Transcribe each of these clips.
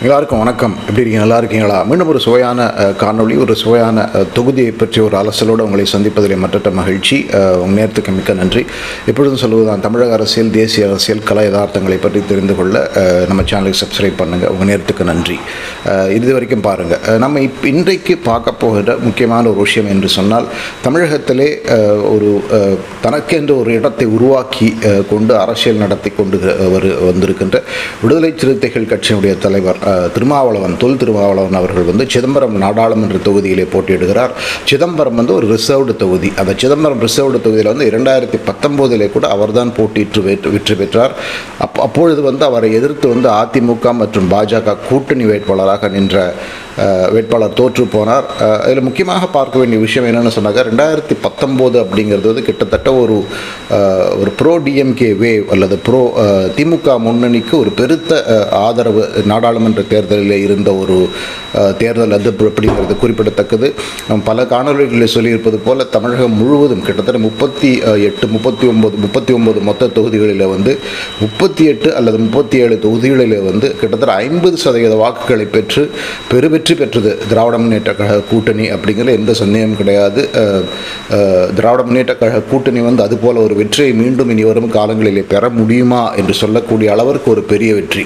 எல்லாருக்கும் வணக்கம். எப்படி இருக்கீங்க? நல்லா இருக்கீங்களா? மீண்டும் ஒரு சுவையான காணொளி, ஒரு சுவையான தொகுதியை பற்றி ஒரு அலசலோடு உங்களை சந்திப்பதிலே மற்ற மகிழ்ச்சி. உங்கள் நேரத்துக்கு மிக்க நன்றி. எப்பொழுதும் சொல்வதுதான், தமிழக அரசியல், தேசிய அரசியல், கலை யதார்த்தங்களை பற்றி தெரிந்து கொள்ள நம்ம சேனலுக்கு சப்ஸ்கிரைப் பண்ணுங்கள். உங்கள் நேரத்துக்கு நன்றி. இது வரைக்கும் பாருங்கள். நம்ம இன்றைக்கு பார்க்க போகிற முக்கியமான ஒரு விஷயம் என்று சொன்னால், தமிழகத்திலே ஒரு தனக்கென்று ஒரு இடத்தை உருவாக்கி கொண்டு அரசியல் நடத்தி கொண்டு வந்திருக்கின்ற விடுதலை சிறுத்தைகள் கட்சியினுடைய தலைவர் தொல் திருமாவளவன் அவர்கள் சிதம்பரம் நாடாளுமன்ற தொகுதியிலே போட்டியிடுகிறார். சிதம்பரம் ஒரு ரிசர்வ்டு தொகுதி. அந்த சிதம்பரம் ரிசர்வ்டு தொகுதியில் 2019 கூட அவர்தான் போட்டியிட்டு வெற்றி பெற்றார். அப்பொழுது அவரை எதிர்த்து அதிமுக மற்றும் பாஜக கூட்டணி வேட்பாளராக நின்ற வேட்பாளர் தோற்று போனார். இதில் முக்கியமாக பார்க்க வேண்டிய விஷயம் என்னென்னு சொன்னாக்க, 2019 அப்படிங்கிறது கிட்டத்தட்ட ஒரு ப்ரோ டிஎம்கே வேவ் அல்லது ப்ரோ திமுக முன்னணிக்கு ஒரு பெருத்த ஆதரவு நாடாளுமன்ற தேர்தலில் இருந்த ஒரு தேர்தல் அது அப்படிங்கிறது குறிப்பிடத்தக்கது. பல காணொலிகளில் சொல்லியிருப்பது போல் தமிழகம் முழுவதும் கிட்டத்தட்ட 39 மொத்த தொகுதிகளில் 38 அல்லது 37 தொகுதிகளில் கிட்டத்தட்ட 50% வாக்குகளை பெற்று வெற்றி பெற்றது திராவிட முன்னேற்ற கழக கூட்டணி. அப்படிங்கிற எந்த சந்தேகமும் கிடையாது. திராவிட முன்னேற்ற கழக கூட்டணி அதுபோல ஒரு வெற்றியை மீண்டும் இனி வரும் காலங்களிலே பெற முடியுமா என்று சொல்லக்கூடிய அளவிற்கு ஒரு பெரிய வெற்றி.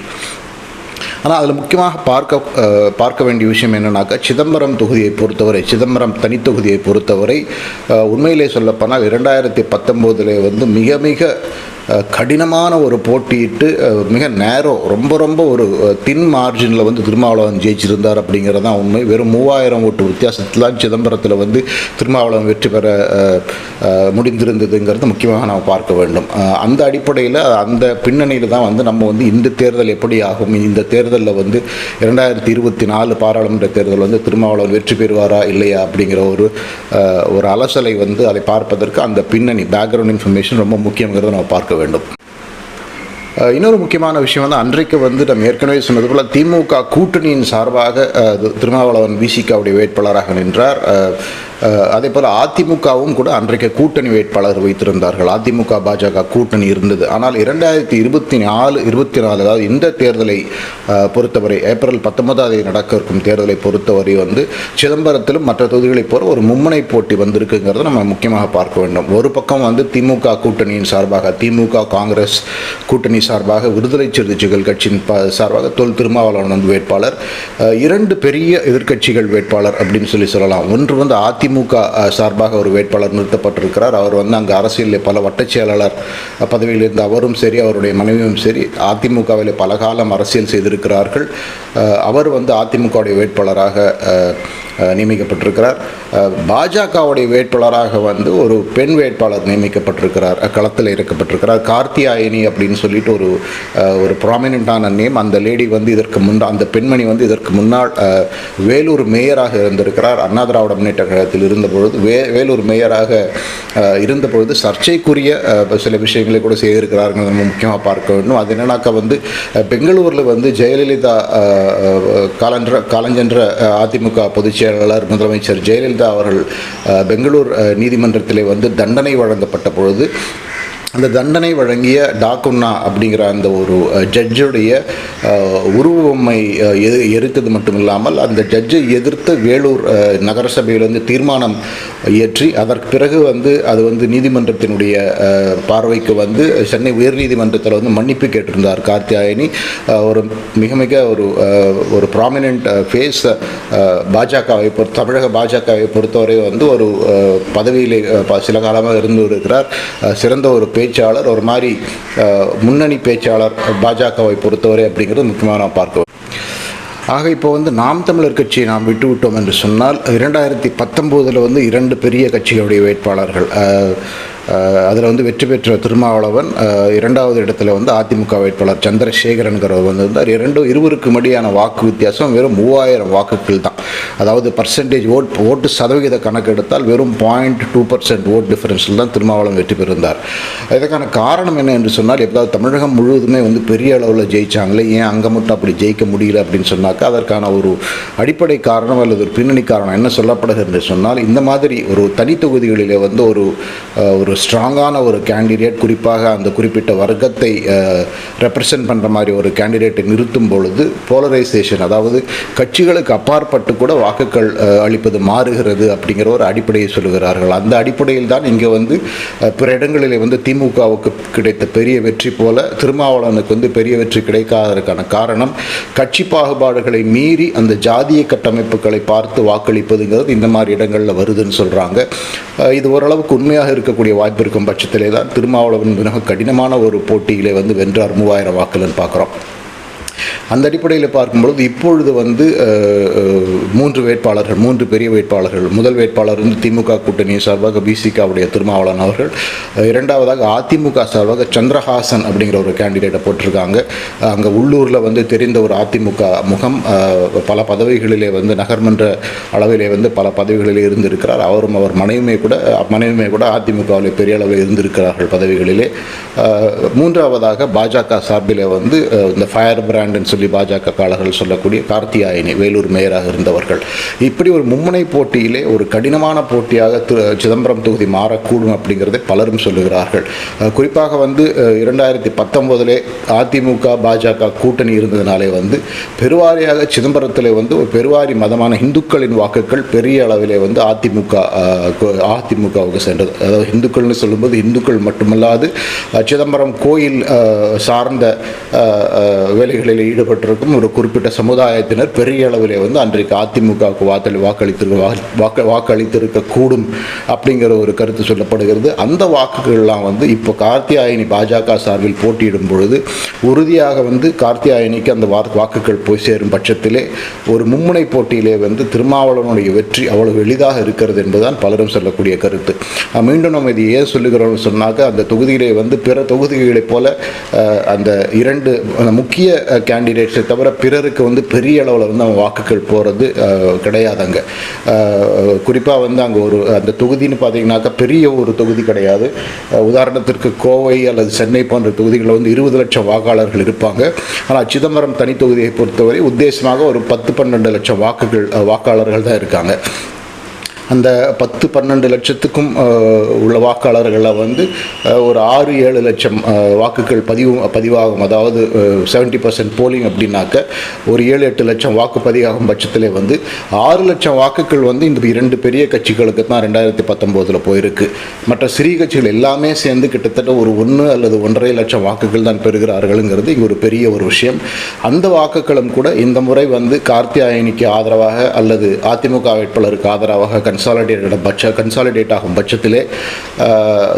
ஆனால் அதில் முக்கியமாக பார்க்க வேண்டிய விஷயம் என்னன்னாக்கா, சிதம்பரம் தொகுதியை பொறுத்தவரை, சிதம்பரம் தனித்தொகுதியை பொறுத்தவரை உண்மையிலே சொல்லப்போனால் 2019 மிக மிக கடினமான ஒரு போட்டியிட்டு மிக நேரோ ரொம்ப ஒரு தின் மார்ஜினில் திருமாவளவன் ஜெயிச்சிருந்தார் அப்படிங்கிறது தான் உண்மை. வெறும் 3000 ஓட்டு வித்தியாசத்தில் சிதம்பரத்தில் திருமாவளவன் வெற்றி பெற முடிந்திருந்ததுங்கிறது முக்கியமாக நாம் பார்க்க வேண்டும். அந்த அடிப்படையில் அந்த பின்னணியில் தான் நம்ம இந்த தேர்தல் எப்படி ஆகும், இந்த தேர்தலில் 2024 பாராளுமன்ற தேர்தல் திருமாவளவன் வெற்றி பெறுவாரா இல்லையா அப்படிங்கிற ஒரு அலசலை அதை பார்ப்பதற்கு அந்த பின்னணி பேக்ரவுண்ட் இன்ஃபர்மேஷன் ரொம்ப முக்கியங்கிறத நம்ம பார்க்க வேண்டும். இன்னொரு முக்கியமான விஷயம் அன்றைக்கு நம்ம ஏற்கனவே சொன்னது போல் திமுக கூட்டணியின் சார்பாக திருமாவளவன் விசிகாவுடைய வேட்பாளராக நின்றார். அதே போல் அதிமுகவும் கூட அன்றைக்கு கூட்டணி வேட்பாளர் வைத்திருந்தார்கள். அதிமுக பாஜக கூட்டணி இருந்தது. ஆனால் 2024 அதாவது இந்த தேர்தலை பொறுத்தவரை, ஏப்ரல் 19 நடக்க இருக்கும் தேர்தலை பொறுத்தவரை சிதம்பரத்திலும் மற்ற தொகுதிகளைப் போல ஒரு மும்முனை போட்டி வந்திருக்குங்கிறத நம்ம முக்கியமாக பார்க்க வேண்டும். ஒரு பக்கம் திமுக கூட்டணியின் சார்பாக, திமுக காங்கிரஸ் கூட்டணி சார்பாக, விடுதலை சிறுத்தைகள் கட்சியின் சார்பாக தொல் திருமாவளவன் வேட்பாளர், 2 பெரிய எதிர்க்கட்சிகள் வேட்பாளர் அப்படின்னு சொல்லலாம். ஒன்று அதிமுக சார்பாக ஒரு வேட்பாளர் நிறுத்தப்பட்டிருக்கிறார். அவர் அங்கே அரசியலில் பல வட்டச் செயலாளர் பதவியில் இருந்த அவரும் சரி, அவருடைய மனைவியும் சரி, அதிமுகவில் பல காலம் அரசியல் செய்திருக்கிறார்கள். அவர் அதிமுகவுடைய வேட்பாளராக நியமிக்கப்பட்டிருக்கிறார். பாஜகவுடைய வேட்பாளராக ஒரு பெண் வேட்பாளர் நியமிக்கப்பட்டிருக்கிறார், களத்தில் இறக்கப்பட்டிருக்கிறார். கார்த்தியாயினி அப்படின்னு சொல்லிட்டு ஒரு ப்ராமினென்ட்டான நேம். அந்த லேடி இதற்கு அந்த பெண்மணி இதற்கு முன்னாள் வேலூர் மேயராக இருந்திருக்கிறார். அண்ணா திராவிட முன்னேற்ற கழகத்தில் இருந்தபொழுது வேலூர் மேயராக இருந்தபொழுது சர்ச்சைக்குரிய சில விஷயங்களை கூட செய்திருக்கிறார்கள். நம்ம முக்கியமாக பார்க்க வேண்டும். அது என்னன்னாக்கா பெங்களூரில் ஜெயலலிதா காலஞ்சென்ற அதிமுக பொதுச் செயலாளர் முதலமைச்சர் ஜெயலலிதா அவர்கள் பெங்களூர் நீதிமன்றத்திலே தண்டனை வழங்கப்பட்ட பொழுது, அந்த தண்டனை வழங்கிய டாக்குன்னா அப்படிங்கிற அந்த ஒரு ஜட்ஜுடைய உருவமை எரித்தது மட்டும் இல்லாமல், அந்த ஜட்ஜை எதிர்த்து வேலூர் நகரசபையில் தீர்மானம் இயற்றி அதற்கு பிறகு அது நீதிமன்றத்தினுடைய பார்வைக்கு சென்னை உயர்நீதிமன்றத்தில் மன்னிப்பு கேட்டிருந்தார் கார்த்தியாயினி. ஒரு மிக ஒரு ப்ராமினென்ட் ஃபேஸ் பாஜகவை தமிழக பாஜகவை பொறுத்தவரை ஒரு பதவியிலே சில காலமாக இருந்து வருகிறார். சிறந்த ஒரு பேச்சாளர், ஒரு மாதிரி முன்னணி பேச்சாளர் பாஜகவை பொறுத்தவரை அப்படிங்கிறது முக்கியமாக நாம் பார்க்க. ஆக இப்போ நாம் தமிழர் கட்சியை நாம் விட்டுவிட்டோம் என்று சொன்னால், 2019 2 பெரிய கட்சிகளுடைய வேட்பாளர்கள், அதில் வெற்றி பெற்ற திருமாவளவன், 2வது இடத்துல அதிமுக வேட்பாளர் சந்திரசேகரன்கிறவர் இருவருக்கும் இடையான வாக்கு வித்தியாசம் வெறும் 3000 வாக்குகள் தான். அதாவது பர்சன்டேஜ் ஓட்டு சதவிகித கணக்கு எடுத்தால் வெறும் 0.2% ஓட் டிஃபரன்ஸில் தான் திருமாவளவன் வெற்றி பெறுந்தார். இதற்கான காரணம் என்ன என்று சொன்னால், எப்போதாவது தமிழகம் முழுவதுமே பெரிய அளவில் ஜெயிச்சாங்களே, ஏன் அங்கே மட்டும் அப்படி ஜெயிக்க முடியல அப்படின்னு சொன்னாக்கா, அதற்கான ஒரு அடிப்படை காரணம் அல்லது ஒரு பின்னணி காரணம் என்ன சொல்லப்படுகிறது என்று சொன்னால், இந்த மாதிரி ஒரு தனி தொகுதிகளில் ஒரு ஸ்ட்ராங்கான ஒரு கேண்டிடேட், குறிப்பாக அந்த குறிப்பிட்ட வர்க்கத்தை ரெப்ரசன்ட் பண்ணுற மாதிரி ஒரு கேண்டிடேட்டை நிறுத்தும் பொழுது போலரைசேஷன், அதாவது கட்சிகளுக்கு அப்பாற்பட்டு கூட வாக்குகள் அளிப்பது மாறுகிறது அப்படிங்கிற ஒரு அடிப்படையை சொல்லுகிறார்கள். அந்த அடிப்படையில் தான் இங்கே வந்து பிற இடங்களிலே வந்து திமுகவுக்கு கிடைத்த பெரிய வெற்றி போல திருமாவளவனுக்கு வந்து பெரிய வெற்றி கிடைக்காததற்கான காரணம் கட்சி பாகுபாடுகளை மீறி அந்த ஜாதிய கட்டமைப்புகளை பார்த்து வாக்களிப்பதுங்கிறது இந்த மாதிரி இடங்களில் வருதுன்னு சொல்கிறாங்க. இது ஓரளவுக்கு உண்மையாக இருக்கக்கூடிய வாய்ப்பு இருக்கும் பட்சத்திலே தான் திருமாவளவன் மிக கடினமான ஒரு போட்டியிலே வந்து வென்றார் 3000 வாக்குன்னு பார்க்குறோம். அந்த அடிப்படையில் பார்க்கும்பொழுது இப்பொழுது வந்து 3 பெரிய வேட்பாளர்கள். முதல் வேட்பாளர் வந்து திமுக கூட்டணி சார்பாக பிசிகாவுடைய திருமாவளவன் அவர்கள், இரண்டாவதாக அதிமுக சார்பாக சந்திரஹாசன் அப்படிங்கிற ஒரு கேண்டிடேட்டை போட்டிருக்காங்க. அங்கே உள்ளூரில் வந்து தெரிந்த ஒரு அதிமுக முகம், பல பதவிகளிலே வந்து நகர்மன்ற அளவிலே வந்து பல பதவிகளிலே இருந்திருக்கிறார். அவரும் அவர் மனைவியுமே கூட அதிமுகவில் பெரிய அளவில் இருந்திருக்கிறார்கள் பதவிகளிலே. மூன்றாவதாக பாஜக சார்பிலே வந்து இந்த ஃபயர் பிராண்டுன்னு சொல்லி பாஜக காலர்கள் சொல்லக்கூடிய கார்த்தியாயினி, வேலூர் மேயராக இருந்தவர்கள். இப்படி ஒரு மும்முனை போட்டியிலே ஒரு கடினமான போட்டியாக சிதம்பரம் தொகுதி மாறக்கூடும் அப்படிங்கிறதை பலரும் சொல்லுகிறார்கள். குறிப்பாக வந்து 2019 அதிமுக பாஜக கூட்டணி இருந்ததுனாலே வந்து பெருவாரியாக சிதம்பரத்தில் வந்து ஒரு பெருவாரி மதமான இந்துக்களின் வாக்குகள் பெரிய அளவிலே வந்து அதிமுகவுக்கு சென்றது. அதாவது இந்துக்கள்னு சொல்லும்போது இந்துக்கள் மட்டுமல்லாது சிதம்பரம் கோயில் சார்ந்த வேலைகளில் ஈடுபட்டிருக்கும் ஒரு குறிப்பிட்ட சமுதாயத்தினர் பெரிய அளவிலே வந்து அன்றைக்கு அதிமுகவுக்கு வாக்களித்திருக்க கூடும் அப்படிங்கிற ஒரு கருத்து சொல்லப்படுகிறது. அந்த வாக்குகள்லாம் வந்து இப்போ கார்த்தியாயினி பாஜக சார்பில் போட்டியிடும் பொழுது உறுதியாக வந்து கார்த்தியாயினிக்கு அந்த வாக்குகள் போய் சேரும் பட்சத்திலே ஒரு மும்முனை போட்டியிலே வந்து திருமாவளவனுடைய வெற்றி அவ்வளவு எளிதாக இருக்கிறது என்பதுதான் பலரும் சொல்லக்கூடிய கருத்து. மீண்டும் நம்ம இது ஏன் சொல்லுகிறோம்னு சொன்னாக்க, அந்த தொகுதியிலே வந்து பிற தொகுதிகளைப் போல அந்த 2 முக்கிய கேண்டிடேட்ஸை தவிர பிறருக்கு வந்து பெரிய அளவில் வந்து அவங்க வாக்குகள் போகிறது கிடையாதுங்க. குறிப்பாக வந்து அங்கே அந்த தொகுதின்னு பார்த்தீங்கன்னாக்கா பெரிய ஒரு தொகுதி கிடையாது. உதாரணத்திற்கு கோவை அல்லது சென்னை போன்ற தொகுதிகளில் வந்து 20 லட்சம் வாக்காளர்கள் இருப்பாங்க. ஆனால் சிதம்பரம் தனி தொகுதியை பொறுத்தவரை உத்தேசமாக ஒரு 10-12 லட்சம் வாக்காளர்கள் தான் இருக்காங்க. அந்த 10-12 லட்சத்துக்கும் உள்ள வாக்காளர்களில் வந்து ஒரு 6-7 லட்சம் வாக்குகள் பதிவாகும். அதாவது 70% போலிங் அப்படின்னாக்க ஒரு 7-8 லட்சம் வாக்கு பதிவாகும் பட்சத்திலே வந்து 6 லட்சம் வாக்குகள் வந்து இந்த 2 பெரிய கட்சிகளுக்கு தான் 2019 போயிருக்கு. மற்ற சிறிய கட்சிகள் எல்லாமே சேர்ந்து கிட்டத்தட்ட ஒரு 1 அல்லது 1.5 லட்சம் வாக்குகள் தான் பெறுகிறார்களுங்கிறது இங்கே ஒரு பெரிய ஒரு விஷயம். அந்த வாக்குகளும் கூட இந்த முறை வந்து கார்த்தியாயினிக்கு ஆதரவாக அல்லது அதிமுக வேட்பாளருக்கு ஆதரவாக கன்சாலிடேட் ஆகும் பட்சத்திலே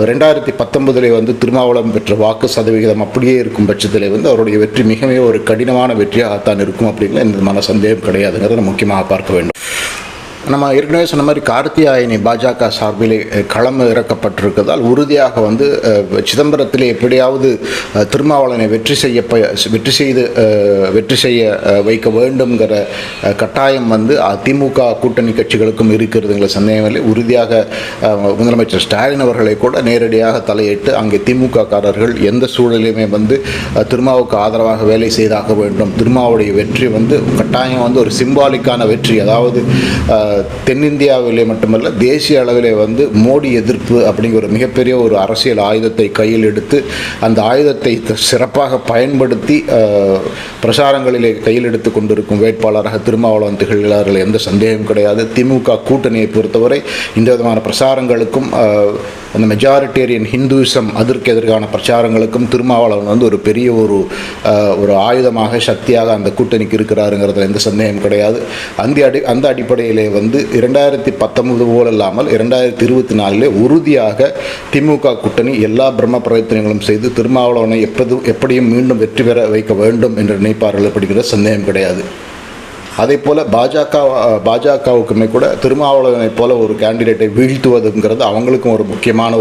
2019 வந்து திருமாவளவன் பெற்ற வாக்கு சதவிகிதம் அப்படியே இருக்கும் பட்சத்திலே வந்து அவருடைய வெற்றி மிகவே ஒரு கடினமான வெற்றியாகத்தான் இருக்கும் அப்படிங்கிற எந்த மன சந்தேகம் கிடையாதுங்கிறத முக்கியமாக பார்க்க வேண்டும். நம்ம ஏற்கனவே சொன்ன மாதிரி கார்த்தியாயினி பாஜக சார்பிலே களம் இறக்கப்பட்டிருக்கிறதால் உறுதியாக வந்து சிதம்பரத்திலே எப்படியாவது திருமாவளவனை வெற்றி செய்ய வைக்க வேண்டும்ங்கிற கட்டாயம் வந்து அதிமுக கூட்டணி கட்சிகளுக்கும் இருக்கிறதுங்கிற சந்தேகமில்லை. உறுதியாக முதலமைச்சர் ஸ்டாலின் அவர்களை கூட நேரடியாக தலையிட்டு அங்கே திமுக காரர்கள் எந்த சூழலையுமே வந்து திருமாவுக்கு ஆதரவாக வேலை செய்தாக வேண்டும், திருமாவுடைய வெற்றி வந்து கட்டாயம் வந்து ஒரு சிம்பாலிக்கான வெற்றி, அதாவது தென்னிந்தியாவிலே மட்டுமல்ல தேசிய அளவிலே வந்து மோடி எதிர்ப்பு அப்படிங்கிற ஒரு மிகப்பெரிய ஒரு அரசியல் ஆயுதத்தை கையில் எடுத்து அந்த ஆயுதத்தை சிறப்பாக பயன்படுத்தி பிரச்சாரங்களிலே கையில் எடுத்து கொண்டிருக்கும் வேட்பாளராக திருமாவளவன் திகழ்கிறார்கள், எந்த சந்தேகம் கிடையாது. திமுக கூட்டணியை பொறுத்தவரை இந்த விதமான பிரச்சாரங்களுக்கும் அந்த மெஜாரிட்டேரியன் ஹிந்துவிசம் அதற்கு எதிரான பிரச்சாரங்களுக்கும் திருமாவளவன் வந்து ஒரு பெரிய ஒரு ஆயுதமாக சக்தியாக அந்த கூட்டணிக்கு இருக்கிறாருங்கிறதுல எந்த சந்தேகம் கிடையாது. அந்த அடிப்படையிலே வந்து 2019 போல் இல்லாமல் 2024 உறுதியாக திமுக கூட்டணி எல்லா பிரம்ம பிரயத்தனங்களும் செய்து திருமாவளவனை எப்படியும் மீண்டும் வெற்றி பெற வைக்க வேண்டும் என்று நினைப்பார்கள் அப்படிங்கிற சந்தேகம் கிடையாது. அதே போல் பாஜகவுக்குமே கூட திருமாவளவனை போல ஒரு கேண்டிடேட்டை வீழ்த்துவதுங்கிறது அவங்களுக்கும் ஒரு முக்கியமான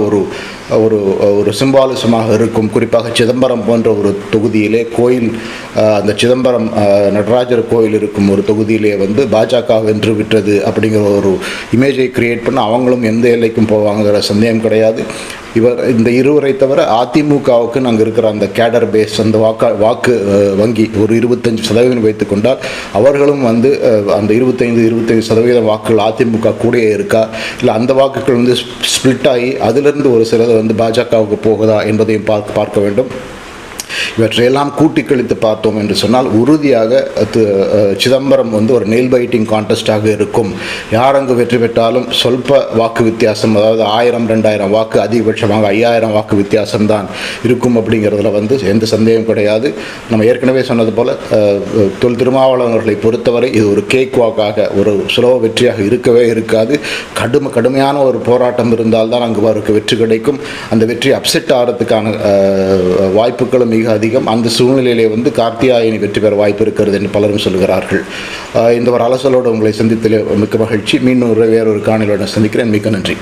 ஒரு சிம்பாலிசமாக இருக்கும். குறிப்பாக சிதம்பரம் போன்ற ஒரு தொகுதியிலே அந்த சிதம்பரம் நடராஜர் கோயில் இருக்கும் ஒரு தொகுதியிலே வந்து பாஜக வென்று விட்டது அப்படிங்கிற ஒரு இமேஜை கிரியேட் பண்ண அவங்களும் எந்த எல்லைக்கும் போவாங்கிற சந்தேகம் கிடையாது. இந்த இருவரை தவிர அதிமுகவுக்கு நாங்கள் இருக்கிற அந்த கேடர் பேஸ், அந்த வாக்கு வங்கி ஒரு 25% வைத்துக் கொண்டால் அவர்களும் வந்து அந்த 25% வாக்குகள் அதிமுக கூடயே இருக்கா, இல்லை அந்த வாக்குகள் வந்து ஸ்பிளிட் ஆகி அதிலிருந்து ஒரு சிலது வந்து பாஜகவுக்கு போகுதா என்பதையும் பார்க்க வேண்டும். இவற்றையெல்லாம் கூட்டி கழித்து பார்த்தோம் என்று சொன்னால் உறுதியாக சிதம்பரம் வந்து ஒரு நெயில் பைட்டிங் கான்டெஸ்டாக இருக்கும். யார் அங்கு வெற்றி பெற்றாலும் சொல்ப வாக்கு வித்தியாசம், அதாவது 1000-2000 வாக்கு, அதிகபட்சமாக 5000 வாக்கு வித்தியாசம்தான் இருக்கும் அப்படிங்கிறதுல வந்து எந்த சந்தேகம் கிடையாது. நம்ம ஏற்கனவே சொன்னது போல் தொல் திருமாவளவர்களை பொறுத்தவரை இது ஒரு கேக் வாக்காக, ஒரு சுலப வெற்றியாக இருக்கவே இருக்காது. கடுமையான ஒரு போராட்டம் இருந்தால்தான் அங்கு அவருக்கு வெற்றி கிடைக்கும். அந்த வெற்றி அப்செட் ஆகிறதுக்கான வாய்ப்புகளும் மிக அதிகம். அந்த சூழ்நிலையிலே வந்து கார்த்தியாயனி வெற்றி பெற வாய்ப்பு இருக்கிறது என்று பலரும் சொல்கிறார்கள். இந்த ஒரு அலசலோடு உங்களை சந்தித்ததில் மிக்க மகிழ்ச்சி. மீண்டும் வேறொரு காணொளியுடன் சந்திக்கிறேன். மிக்க நன்றி.